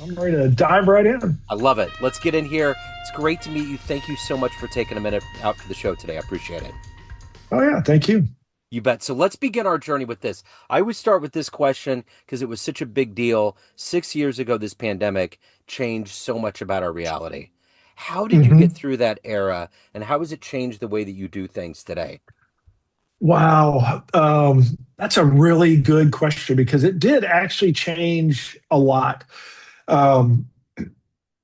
I'm ready to dive right in. I love it. Let's get in here. It's great to meet you. Thank you so much for taking a minute out for the show today. I appreciate it. Oh yeah, thank you. You bet. So let's begin our journey with this. I always start with this question because it was such a big deal. 6 years ago, this pandemic changed so much about our reality. How did you get hmm through that era, and how has it changed the way that you do things today? Wow, that's a really good question because it did actually change a lot. Um,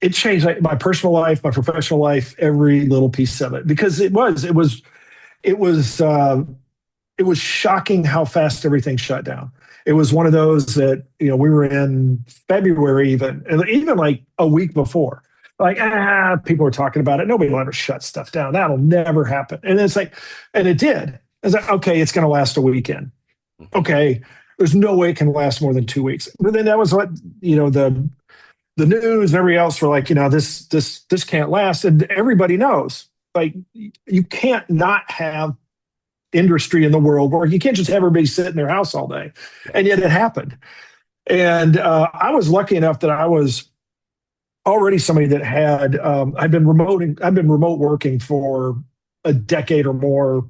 it changed like, my personal life, my professional life, every little piece of it because it was it was shocking how fast everything shut down. It was one of those that we were in February even, and even like a week before. Like people were talking about it. Nobody will ever shut stuff down. That'll never happen. And it's like, and it did. It's like, okay, it's going to last a weekend. Okay, there's no way it can last more than 2 weeks. But then that was what the news and everybody else were like, this can't last, and everybody knows like you can't not have industry in the world where you can't just have everybody sit in their house all day. And yet it happened. And I was lucky enough that I was already somebody that had I've been remote working for a decade or more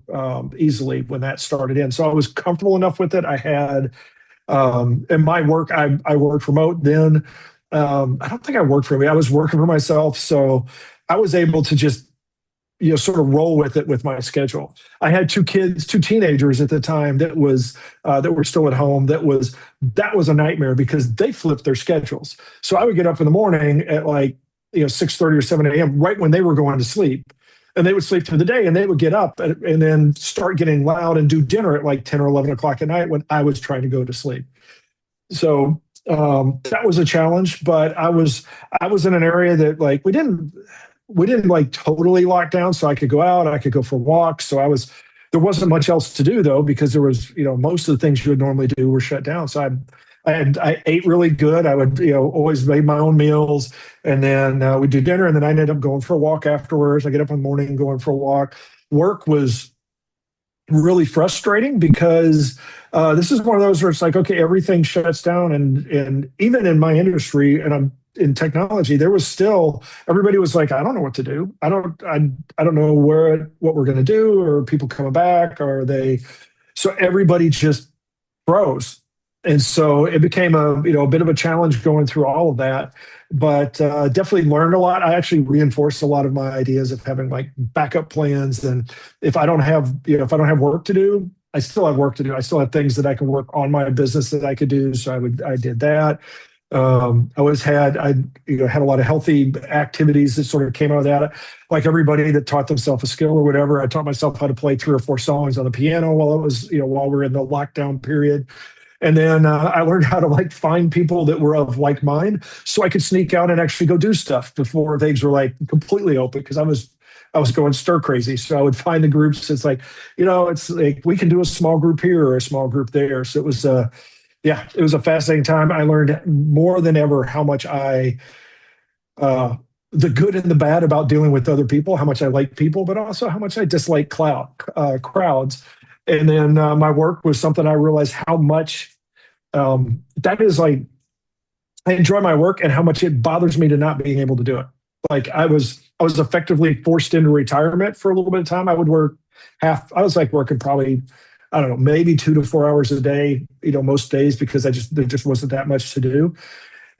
easily when that started in. So I was comfortable enough with it. I had in my work, I worked remote then. I don't think I worked for me. I was working for myself. So I was able to just sort of roll with it with my schedule. I had two kids, two teenagers at the time that were still at home. That was a nightmare because they flipped their schedules. So I would get up in the morning at like 6:30 or 7 a.m. right when they were going to sleep, and they would sleep through the day, and they would get up and then start getting loud and do dinner at like 10 or 11 o'clock at night when I was trying to go to sleep. So that was a challenge, but I was in an area that like we didn't like totally lock down, so I could go out, I could go for walks. There wasn't much else to do though, because there was, most of the things you would normally do were shut down. So I ate really good. I would, always make my own meals, and then we'd do dinner, and then I ended up going for a walk afterwards. I get up in the morning and going for a walk. Work was really frustrating because this is one of those where it's like, okay, everything shuts down, and even in my industry, and I'm in technology, there was still everybody was like, I don't know what to do. I don't know what we're going to do, or people coming back, or they. So everybody just froze, and so it became a bit of a challenge going through all of that. But definitely learned a lot. I actually reinforced a lot of my ideas of having like backup plans, and if I don't have work to do, I still have work to do. I still have things that I can work on my business that I could do. So I did that. I had a lot of healthy activities that sort of came out of that. Like everybody that taught themselves a skill or whatever, I taught myself how to play 3 or 4 songs on the piano while we were in the lockdown period. And then I learned how to like find people that were of like mind, so I could sneak out and actually go do stuff before things were like completely open, because I was going stir crazy. So I would find the groups. It's like, it's like we can do a small group here or a small group there. So it was yeah, it was a fascinating time. I learned more than ever how much uh, the good and the bad about dealing with other people, how much I like people, but also how much I dislike crowds. And then my work was something I realized how much that is like, I enjoy my work and how much it bothers me to not being able to do it. Like I was effectively forced into retirement for a little bit of time. I was like working probably, I don't know, maybe 2 to 4 hours a day, most days, because there just wasn't that much to do.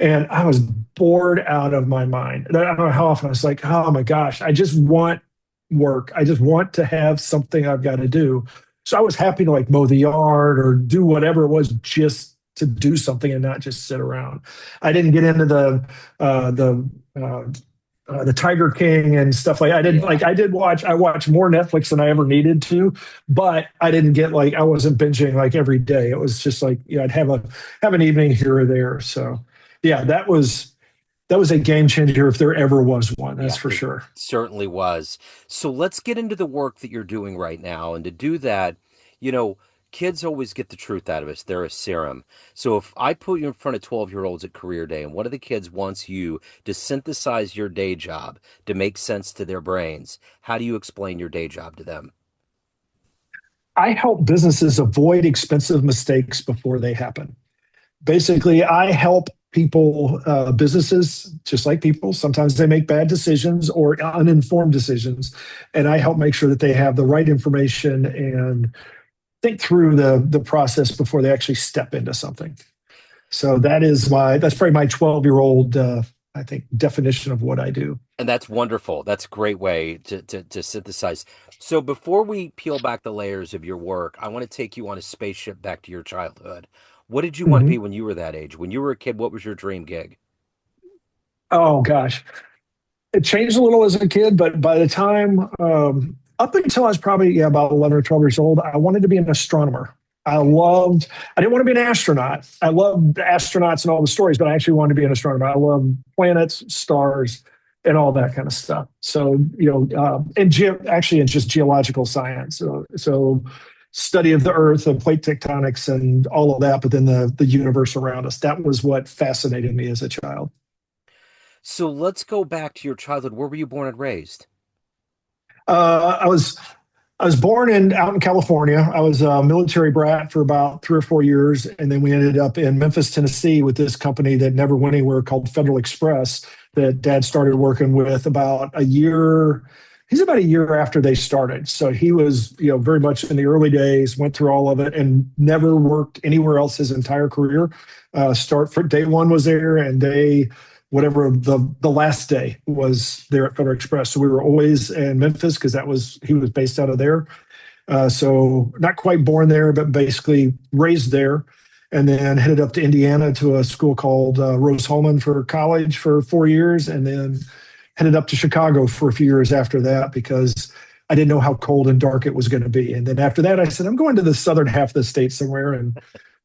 And I was bored out of my mind. And I don't know how often I was like, oh my gosh, I just want work. I just want to have something I've got to do. So I was happy to like mow the yard or do whatever it was just to do something and not just sit around. I didn't get into the Tiger King and stuff like that. Yeah. I watched more Netflix than I ever needed to, but I didn't get like I wasn't binging like every day. It was just like, I'd have an evening here or there. So yeah, that was a game changer if there ever was one, that's Yeah, for it sure. certainly was. So let's get into the work that you're doing right now. And to do that, you know, kids always get the truth out of us. They're a serum. So if I put you in front of 12-year-olds at career day and one of the kids wants you to synthesize your day job to make sense to their brains, how do you explain your day job to them? I help businesses avoid expensive mistakes before they happen. Basically, I help people, businesses, just like people, sometimes they make bad decisions or uninformed decisions. And I help make sure that they have the right information and think through the process before they actually step into something. So that's probably my 12-year-old, I think, definition of what I do. And that's wonderful. That's a great way to synthesize. So before we peel back the layers of your work, I want to take you on a spaceship back to your childhood. What did you want to be Mhm. when you were that age? When you were a kid, what was your dream gig? Oh gosh, it changed a little as a kid, but by the time up until I was probably about 11 or 12 years old, I wanted to be an astronomer. I didn't want to be an astronaut. I loved astronauts and all the stories, but I actually wanted to be an astronomer. I love planets, stars, and all that kind of stuff. So, actually, it's just geological science. So study of the Earth and plate tectonics and all of that, but then the universe around us. That was what fascinated me as a child. So let's go back to your childhood. Where were you born and raised? I was born out in California. I was a military brat for about 3 or 4 years, and then we ended up in Memphis, Tennessee, with this company that never went anywhere called Federal Express that Dad started working with about a year. He's about a year after they started, so he was very much in the early days. Went through all of it and never worked anywhere else his entire career. Start for day one was there, and day whatever the last day was there at Federal Express. So we were always in Memphis because he was based out of there. So not quite born there, but basically raised there, and then headed up to Indiana to a school called Rose-Hulman for college for 4 years, and then headed up to Chicago for a few years after that because I didn't know how cold and dark it was going to be. And then after that, I said, I'm going to the southern half of the state somewhere, and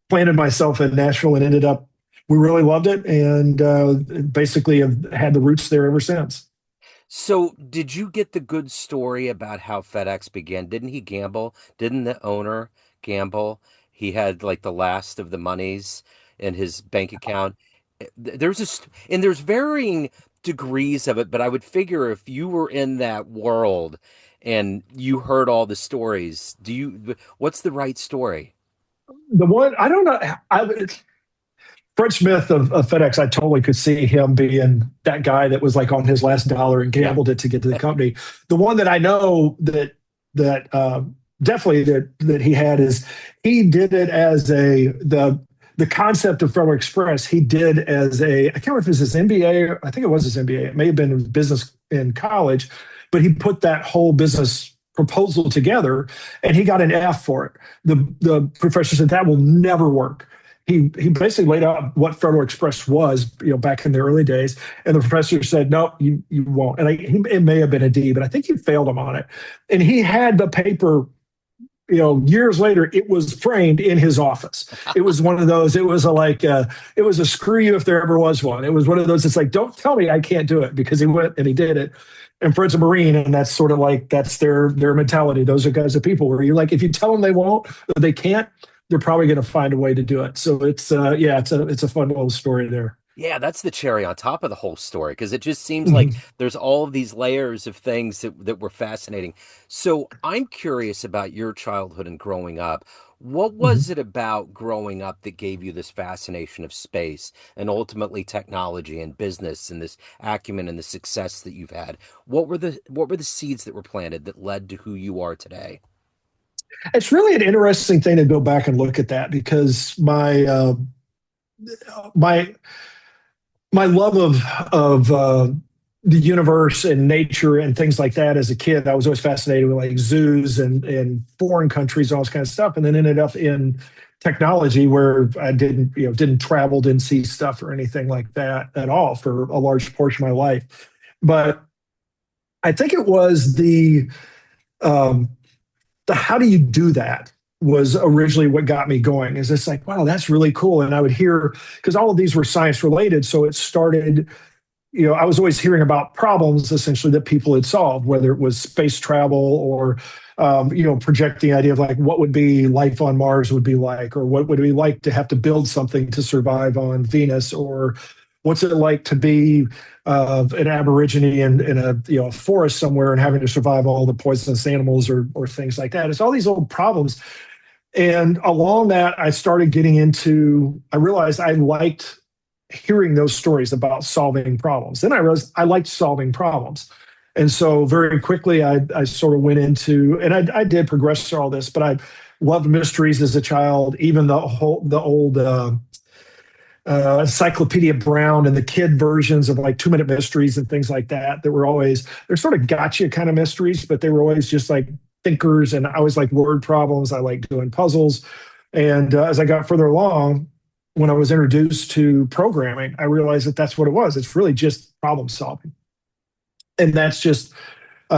planted myself in Nashville and ended up. We really loved it, and basically have had the roots there ever since. So, did you get the good story about how FedEx began? Didn't he gamble? Didn't the owner gamble? He had like the last of the monies in his bank account. And there's varying degrees of it, but I would figure if you were in that world and you heard all the stories, what's the right story? The one I don't know. Fred Smith of FedEx, I totally could see him being that guy that was like on his last dollar and Yeah. gambled it to get to the company. The one that I know that definitely that he had is he did it as the concept of Federal Express. He did as I can't remember if it was his MBA. I think it was his MBA. It may have been his business in college, but he put that whole business proposal together and he got an F for it. The professor said that will never work. He basically laid out what Federal Express was, back in the early days, and the professor said, "No, you won't." And it may have been a D, but I think he failed him on it. And he had the paper. Years later, it was framed in his office. It was one of those. It was it was a screw you if there ever was one. It was one of those. It's like, don't tell me I can't do it because he went and he did it. And Fred's a Marine, and that's sort of like that's their mentality. Those are guys of people where you're like, if you tell them they won't, or they can't, they're probably going to find a way to do it. So it's a fun little story there. Yeah, that's the cherry on top of the whole story because it just seems like Mhm. there's all of these layers of things that were fascinating. So I'm curious about your childhood and growing up. What was Mhm. it about growing up that gave you this fascination of space and ultimately technology and business and this acumen and the success that you've had? What were the seeds that were planted that led to who you are today? It's really an interesting thing to go back and look at that because my my love of the universe and nature and things like that as a kid, I was always fascinated with like zoos and foreign countries and all this kind of stuff, and then ended up in technology where I didn't travel, didn't see stuff or anything like that at all for a large portion of my life. But I think it was um, the how do you do that was originally what got me going. Is it's like, wow, that's really cool. And I would hear because all of these were science related, so it started. I was always hearing about problems essentially that people had solved, whether it was space travel or, projecting the idea of like what would be life on Mars would be like, or what would it be like to have to build something to survive on Venus, or what's it like to be an Aborigine in a forest somewhere and having to survive all the poisonous animals or things like that. It's all these old problems. And along that, I started getting into. I realized I liked hearing those stories about solving problems. Then I realized I liked solving problems. And so very quickly, I sort of went into, and I did progress through all this, but I loved mysteries as a child, even the old Encyclopedia Brown and the kid versions of like 2 Minute Mysteries and things like that, that were always, they're sort of gotcha kind of mysteries, but they were always just like thinkers. And I always like word problems. I like doing puzzles. And as I got further along, when I was introduced to programming, I realized that that's what it was. It's really just problem solving. And that's just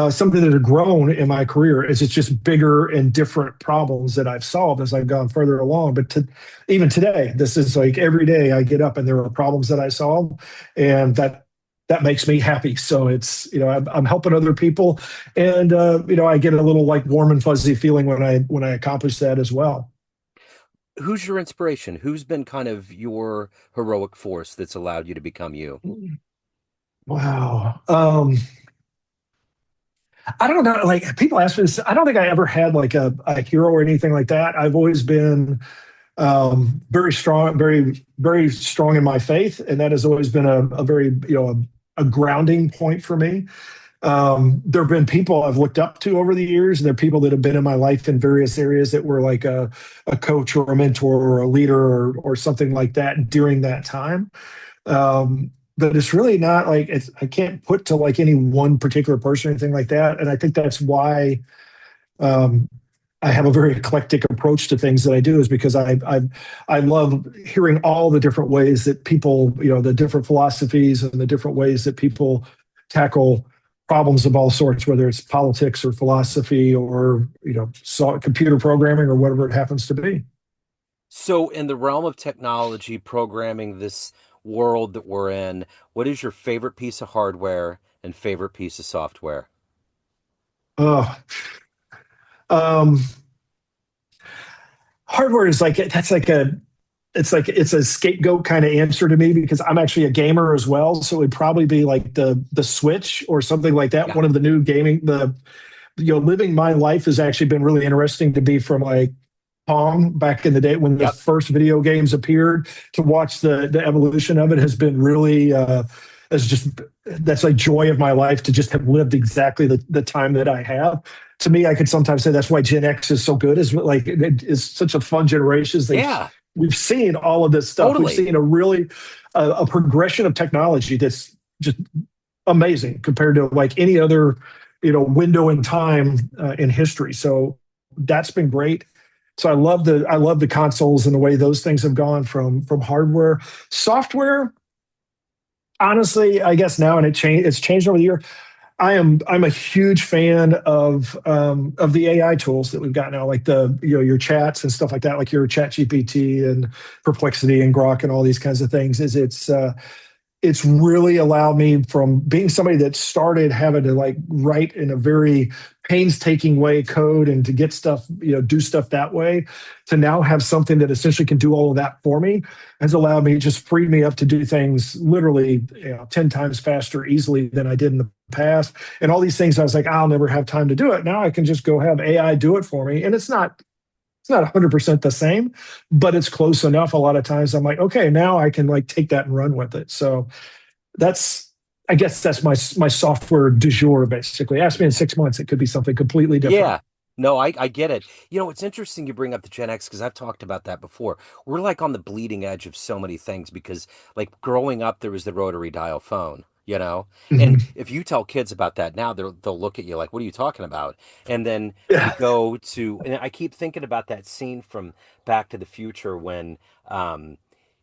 something that had grown in my career is it's just bigger and different problems that I've solved as I've gone further along. But even today, this is like every day I get up and there are problems that I solve, and that makes me happy. So it's I'm helping other people, and I get a little like warm and fuzzy feeling when I accomplish that as well. Who's your inspiration? Who's been kind of your heroic force that's allowed you to become you? Wow. I don't know. Like people ask me this, I don't think I ever had like a hero or anything like that. I've always been very strong, very strong in my faith, and that has always been a very a grounding point for me. There have been people I've looked up to over the years, and there are people that have been in my life in various areas that were like a coach or a mentor or a leader or something like that during that time. But it's really not like I can't put to like any one particular person or anything like that. And I think that's why um, I have a very eclectic approach to things that I do is because I love hearing all the different ways that people, the different philosophies and the different ways that people tackle problems of all sorts, whether it's politics or philosophy or, computer programming or whatever it happens to be. So, in the realm of technology, programming this world that we're in, what is your favorite piece of hardware and favorite piece of software? Oh, um, hardware is like, that's like it's a scapegoat kind of answer to me because I'm actually a gamer as well. So it'd probably be like the Switch or something like that. Yeah. One of the new gaming, living my life has actually been really interesting to be from like Pong back in the day when the Yep. first video games appeared to watch the evolution of it has been really has just that's like joy of my life to just have lived exactly the time that I have. To me, I could sometimes say that's why Gen X is so good. Is like it is such a fun generation. Yeah, We've seen all of this stuff. We've totally. seen a progression of technology that's just amazing compared to like any other window in time in history. So that's been great. So I love the consoles and the way those things have gone from hardware. Software, honestly, I guess now, and it's changed over the year. I'm a huge fan of the AI tools that we've got now, like your chats and stuff like that, like your Chat GPT and Perplexity and Grok and all these kinds of things. It's really allowed me from being somebody that started having to like write in a very painstaking way code and to get stuff, do stuff that way, to now have something that essentially can do all of that for me has allowed me, just freed me up to do things literally 10 times faster easily than I did in the past. And all these things I was like, I'll never have time to do it. Now I can just go have AI do it for me. And it's not 100% the same, but it's close enough. A lot of times I'm like, okay, now I can like take that and run with it. So that's, I guess that's my software du jour, basically. Ask me in 6 months, it could be something completely different. Yeah. No, I get it. It's interesting you bring up the Gen X because I've talked about that before. We're like on the bleeding edge of so many things because, like, growing up, there was the rotary dial phone, you know? And Mhm. if you tell kids about that now, they'll look at you like, what are you talking about? And then you Yeah. go to, and I keep thinking about that scene from Back to the Future when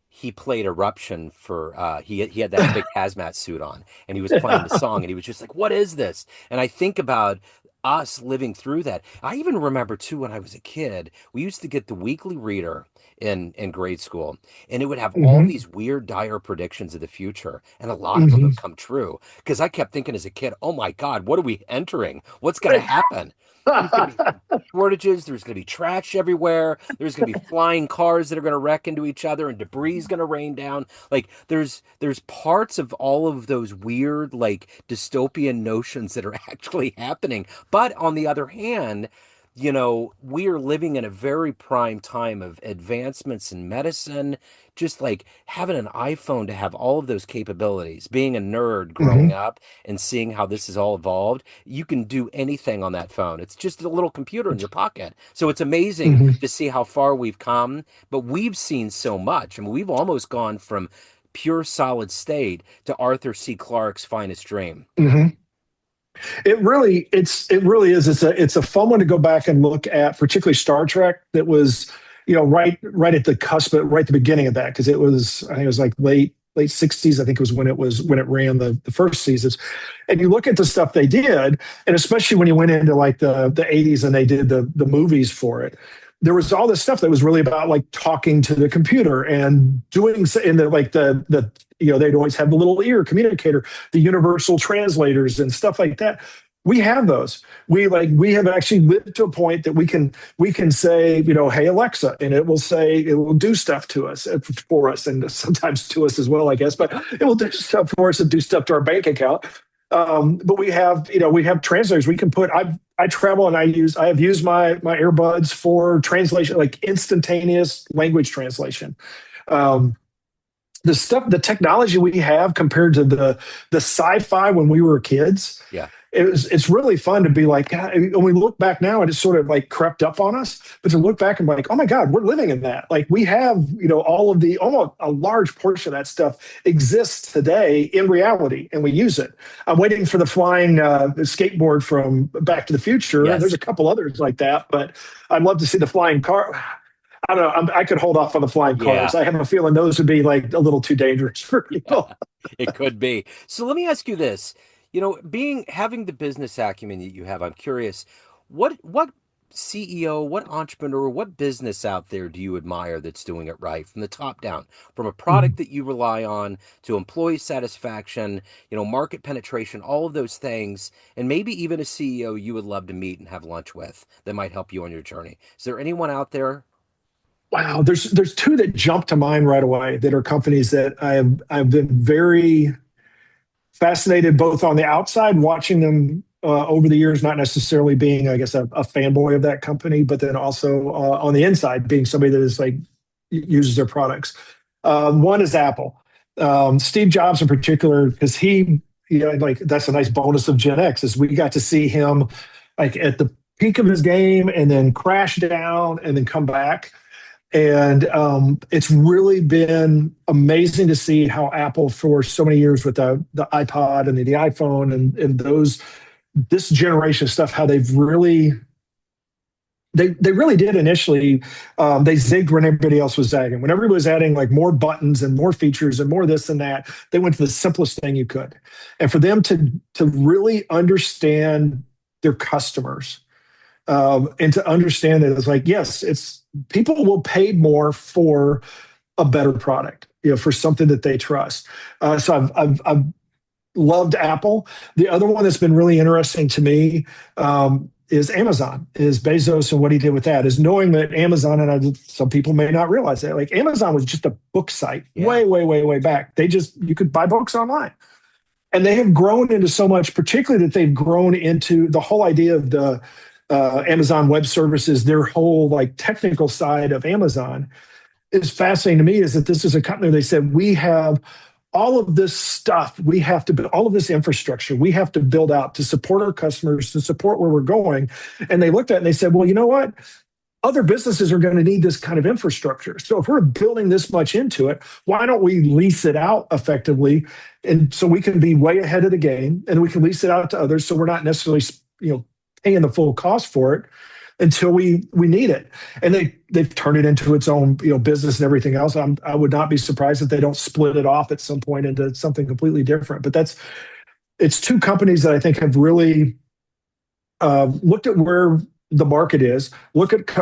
he played Eruption for he had that big hazmat suit on and he was playing the song and he was just like, what is this? And I think about us living through that. I even remember too when I was a kid, we used to get the weekly reader in grade school, and it would have all Hmm. these weird, dire predictions of the future, and a lot of them Hmm. have come true. Because I kept thinking as a kid, oh my God, what are we entering? What's going to happen? There's going to be food shortages. There's going to be trash everywhere. There's going to be flying cars that are going to wreck into each other, and debris is going to rain down. Like there's parts of all of those weird like dystopian notions that are actually happening. But on the other hand, we are living in a very prime time of advancements in medicine, just like having an iPhone to have all of those capabilities. Being a nerd growing Hmm. up and seeing how this has all evolved, you can do anything on that phone. It's just a little computer in your pocket. So it's amazing Hmm. to see how far we've come, but we've seen so much. I mean, we've almost gone from pure solid state to Arthur C. Clarke's finest dream. Hmm. It really is. It's a fun one to go back and look at, particularly Star Trek. That was, right at the cusp, right at the beginning of that, because I think it was like late 60s. I think it was when it ran the first seasons. And you look at the stuff they did, and especially when you went into like the 80s and they did the movies for it. There was all this stuff that was really about like talking to the computer and doing in the like the they'd always have the little ear communicator, the universal translators and stuff like that. We have those. We have actually lived to a point that we can say, hey Alexa, and it will do stuff to us, for us, and sometimes to us as well, I guess, but it will do stuff for us and do stuff to our bank account. But we have translators. We can put. I travel and I have used my earbuds for translation, like instantaneous language translation. Um, the technology we have compared to the sci-fi when we were kids, Yeah. it's really fun to be like, God, when we look back now, and it's sort of like crept up on us, but to look back and be like, oh my God, we're living in that. Like we have, all of the almost a large portion of that stuff exists today in reality, and we use it. I'm waiting for the flying skateboard from Back to the Future, and there's Yes. a couple others like that, but I'd love to see the flying car. I don't know. I could hold off on the flying cars. Yeah. I have a feeling those would be like a little too dangerous for Yeah, people. it could be. So let me ask you this. Being having the business acumen that you have, I'm curious, what CEO, what entrepreneur, what business out there do you admire that's doing it right from the top down, from a product Mhm. that you rely on to employee satisfaction, market penetration, all of those things, and maybe even a CEO you would love to meet and have lunch with that might help you on your journey. Is there anyone out there? Wow, there's two that jump to mind right away that are companies that I've been very fascinated both on the outside, watching them over the years, not necessarily being, I guess, a fanboy of that company, but then also on the inside, being somebody that is like uses their products. One is Apple. Steve Jobs in particular, because like that's a nice bonus of Gen X, is we got to see him like at the peak of his game and then crash down and then come back. And it's really been amazing to see how Apple, for so many years with the iPod and the iPhone and this generation of stuff, how they really did initially. They zigged when everybody else was zagging. When everybody was adding like more buttons and more features and more this and that, they went to the simplest thing you could. And for them to really understand their customers, and to understand that it's like, yes, it's people will pay more for a better product, for something that they trust. So I've loved Apple. The other one that's been really interesting to me, is Amazon, is Bezos and what he did with that, is knowing that Amazon, and some people may not realize that, like Amazon was just a book site Yeah. way, way, way, way back. You could buy books online. And they have grown into so much, particularly that they've grown into the whole idea of the Amazon Web Services, their whole like technical side of Amazon is fascinating to me. Is that this is a company, they said, we have all of this stuff, we have to build all of this infrastructure, we have to build out to support our customers, to support where we're going. And they looked at it and they said, well, you know what? Other businesses are going to need this kind of infrastructure. So if we're building this much into it, why don't we lease it out effectively? And so we can be way ahead of the game, and we can lease it out to others. So we're not necessarily, paying the full cost for it until we need it. And they've turned it into its own, business and everything else. I would not be surprised if they don't split it off at some point into something completely different. But it's two companies that I think have really looked at where the market is,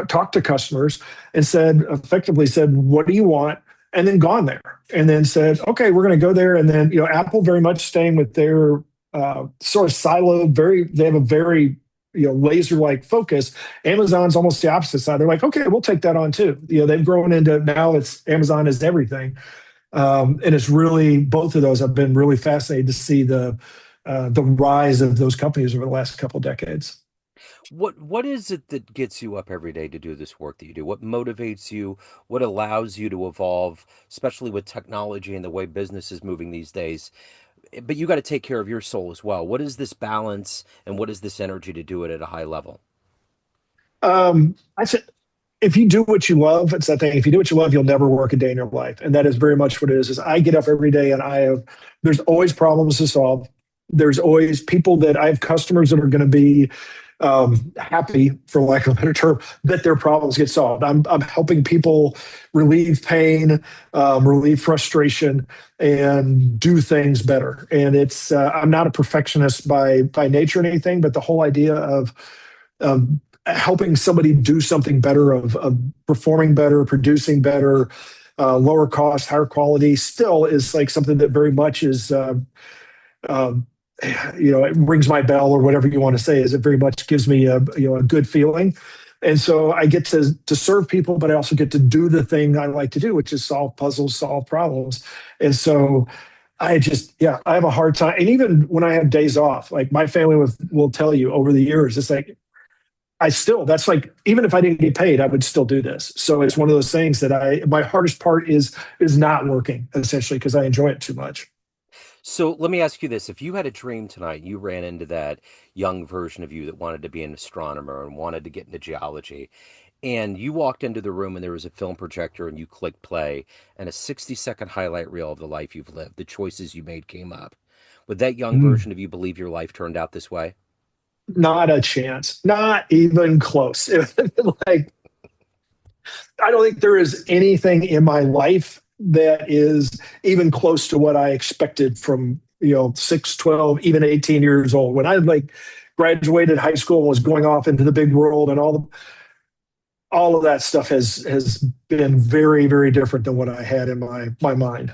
talk to customers, and effectively said, what do you want? And then gone there, and then said, okay, we're going to go there. And then, Apple very much staying with their sort of siloed, they have a very, laser like focus. Amazon's almost the opposite side. They're like, okay, we'll take that on too. They've grown into, now it's Amazon is everything. And it's really, both of those have been really fascinating to see the rise of those companies over the last couple of decades. What is it that gets you up every day to do this work that you do? What motivates you? What allows you to evolve, especially with technology and the way business is moving these days? But you got to take care of your soul as well. What is this balance and what is this energy to do it at a high level? I said, if you do what you love, it's that thing. If you do what you love, you'll never work a day in your life, and that is very much what it is. Is I get up every day, and I have. There's always problems to solve. There's always people that I have customers that are going to be happy, for lack of a better term, that their problems get solved. I'm helping people relieve pain, relieve frustration, and do things better. And it's I'm not a perfectionist by nature or anything, but the whole idea of helping somebody do something better, of performing better, producing better, lower cost, higher quality, still is like something that very much is, um, it rings my bell or whatever you want to say. Is it very much gives me a good feeling, and so I get to serve people, but I also get to do the thing I like to do, which is solve puzzles, solve problems, and so. I have a hard time. And even when I have days off, like my family will tell you over the years, it's like, that's like, even if I didn't get paid, I would still do this. So it's one of those things that my hardest part is not working, essentially, because I enjoy it too much. So let me ask you this. If you had a dream tonight, you ran into that young version of you that wanted to be an astronomer and wanted to get into geology, and you walked into the room and there was a film projector and you clicked play and a 60-second highlight reel of the life you've lived, the choices you made came up. Would that young Mm. version of you believe your life turned out this way? Not a chance, not even close. Like, I don't think there is anything in my life that is even close to what I expected from, 6, 12, even 18 years old. When I like graduated high school and was going off into the big world, and all of that stuff has been very, very different than what I had in my mind.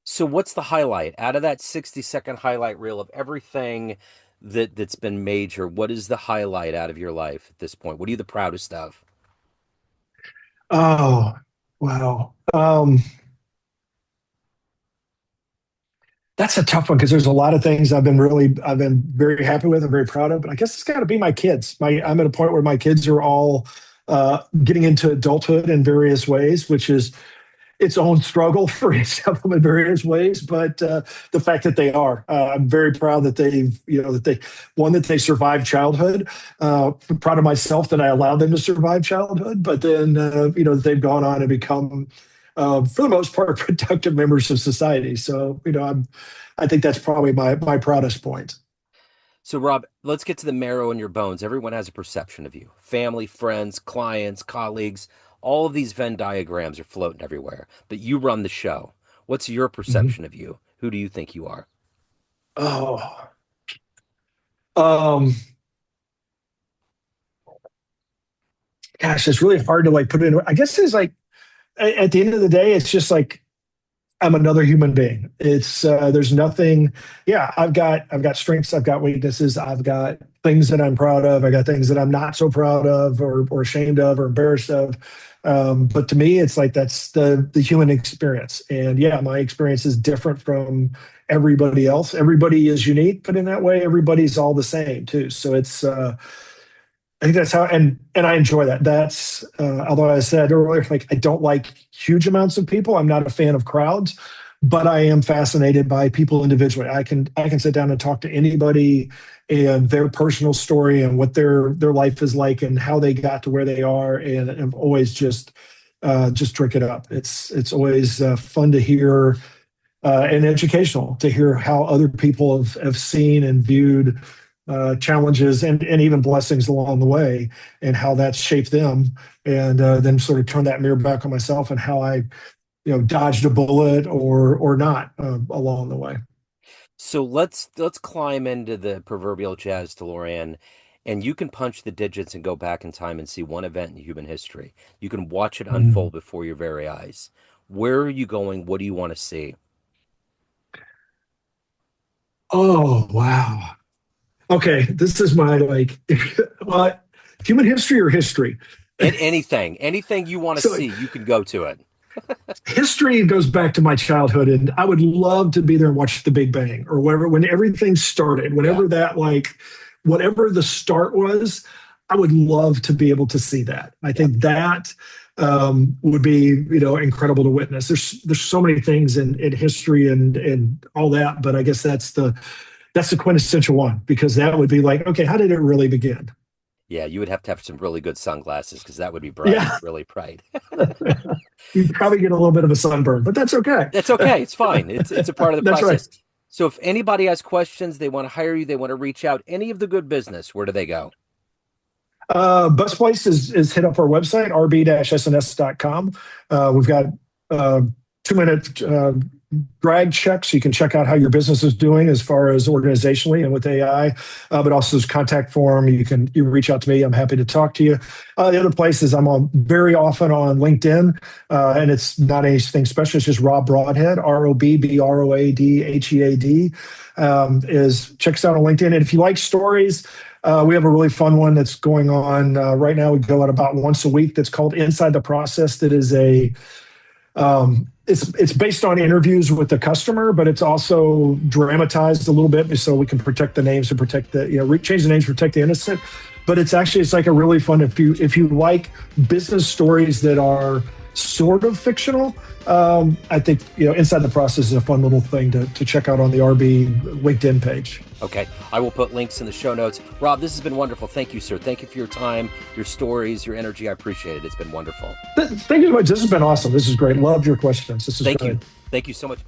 So what's the highlight out of that 60-second highlight reel of everything that's been major? What is the highlight out of your life at this point? What are you the proudest of? Oh, wow. That's a tough one because there's a lot of things I've been very happy with and very proud of. But I guess it's got to be my kids. I'm at a point where my kids are all getting into adulthood in various ways, which is its own struggle for each of them in various ways. But the fact that they are, I'm very proud that that they survived childhood. I'm proud of myself that I allowed them to survive childhood, but then, that they've gone on and become, for the most part, productive members of society. So, I think that's probably my proudest point. So, Rob, let's get to the marrow in your bones. Everyone has a perception of you. Family, friends, clients, colleagues, all of these Venn diagrams are floating everywhere, but you run the show. What's your Mhm. perception of you? Who do you think you are? Oh, um, gosh, it's really hard to like put it in. I guess it's like at the end of the day, it's just like I'm another human being. It's there's nothing. Yeah, I've got strengths, I've got weaknesses, I've got things that I'm proud of, I got things that I'm not so proud of, or ashamed of, or embarrassed of. But to me, it's like that's the human experience. And yeah, my experience is different from everybody else. Everybody is unique, but in that way, everybody's all the same too. So it's I think that's how, and I enjoy that. That's although I said earlier, like I don't like huge amounts of people. I'm not a fan of crowds, but I am fascinated by people individually. I can sit down and talk to anybody and their personal story and what their life is like and how they got to where they are, and I'm always just drink it up. It's always fun to hear and educational to hear how other people have seen and viewed challenges and even blessings along the way and how that's shaped them, and then sort of turn that mirror back on myself and how I dodged a bullet or not along the way. So let's climb into the proverbial jazz DeLorean, and you can punch the digits and go back in time and see one event in human history. You can watch it Mm. unfold before your very eyes. Where are you going? What do you want to see? Oh, wow. Okay, this is my like well, human history or history. And anything you want to So see, you can go to it. history goes back to my childhood, and I would love to be there and watch the Big Bang or whatever when everything started, Yeah. whenever that like whatever the start was, I would love to be able to see that. I think that would be, incredible to witness. There's so many things in history and all that, but I guess that's the quintessential one, because that would be like, okay, how did it really begin? Yeah, you would have to have some really good sunglasses because that would be bright, Yeah, really bright. you'd probably get a little bit of a sunburn, but that's okay. That's okay. It's fine. It's a part of the That's right. process. So if anybody has questions, they want to hire you, they want to reach out, any of the good business, where do they go? Best place is hit up our website, rb-sns.com. We've got 2-minute drag checks. You can check out how your business is doing as far as organizationally and with AI, but also there's contact form. You reach out to me. I'm happy to talk to you. The other place is I'm on very often on LinkedIn, and it's not anything special. It's just Rob Broadhead, ROBBROADHEAD. Check us out on LinkedIn. And if you like stories, we have a really fun one that's going on right now. We go out about once a week. That's called Inside the Process. That is it's based on interviews with the customer, but it's also dramatized a little bit so we can protect the names and protect the change the names, protect the innocent. But it's like a really fun, if you like business stories that are sort of fictional. I think Inside the Process is a fun little thing to check out on the RB LinkedIn page. Okay, I will put links in the show notes. Rob, this has been wonderful. Thank you, sir. Thank you for your time, your stories, your energy. I appreciate it. It's been wonderful. Thank you so much. This has been awesome. This is great. Loved your questions. This is Thank great. you. Thank you so much.